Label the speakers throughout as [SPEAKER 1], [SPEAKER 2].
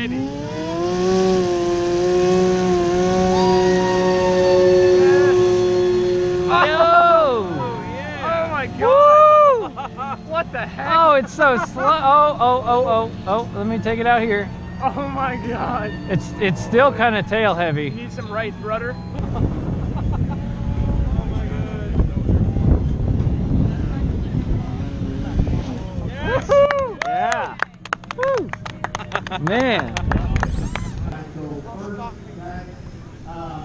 [SPEAKER 1] maybe.
[SPEAKER 2] Oh,
[SPEAKER 1] yeah. Oh my god. What the heck?
[SPEAKER 2] Oh, it's so slow. Oh, let me take it out here.
[SPEAKER 1] Oh my god.
[SPEAKER 2] It's still kind of tail heavy.
[SPEAKER 1] You need some right rudder.
[SPEAKER 2] Yeah. Woo. Man.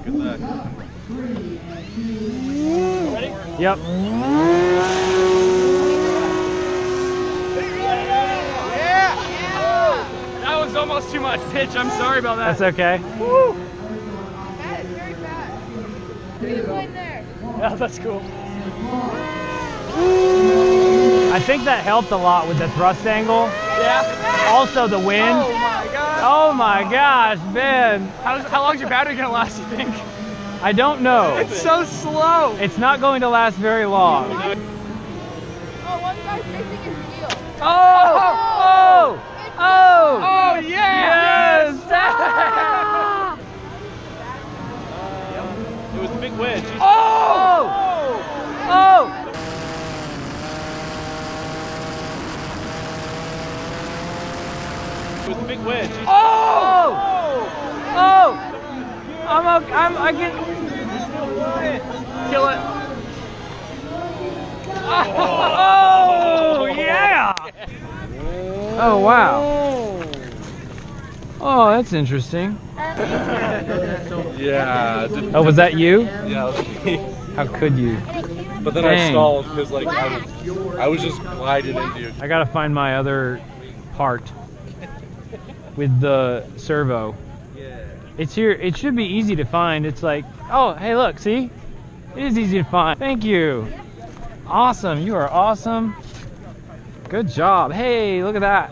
[SPEAKER 3] Good luck.
[SPEAKER 1] Ready?
[SPEAKER 2] Yep.
[SPEAKER 1] Yeah! That was almost too much pitch. I'm sorry about that.
[SPEAKER 2] That's okay.
[SPEAKER 1] Woo.
[SPEAKER 4] That is very fast. Get a point there.
[SPEAKER 1] Yeah, that's cool.
[SPEAKER 2] I think that helped a lot with the thrust angle.
[SPEAKER 1] Yeah.
[SPEAKER 2] Also the wind.
[SPEAKER 1] Oh my god.
[SPEAKER 2] Oh my gosh, Ben.
[SPEAKER 1] How long's your battery gonna last, you think?
[SPEAKER 2] I don't know.
[SPEAKER 1] It's so slow.
[SPEAKER 2] It's not going to last very long.
[SPEAKER 4] Oh, one guy's missing his wheel.
[SPEAKER 2] Oh!
[SPEAKER 1] Oh yeah!
[SPEAKER 2] Yes!
[SPEAKER 3] It was a big wedge.
[SPEAKER 2] Oh! Oh!
[SPEAKER 3] It was a big wedge.
[SPEAKER 2] Oh! Oh! I can
[SPEAKER 1] Kill it.
[SPEAKER 2] Oh, yeah! Oh, wow. Oh, that's interesting.
[SPEAKER 3] Yeah.
[SPEAKER 2] Oh, was that you?
[SPEAKER 3] Yeah, that was me.
[SPEAKER 2] How could you?
[SPEAKER 3] But then I
[SPEAKER 2] Dang.
[SPEAKER 3] stalled because like I was just gliding into you.
[SPEAKER 2] I gotta find my other part with the servo. It's here. It should be easy to find. It's like, oh, hey, look, see? It is easy to find. Thank you. Awesome. You are awesome. Good job. Hey, look at that.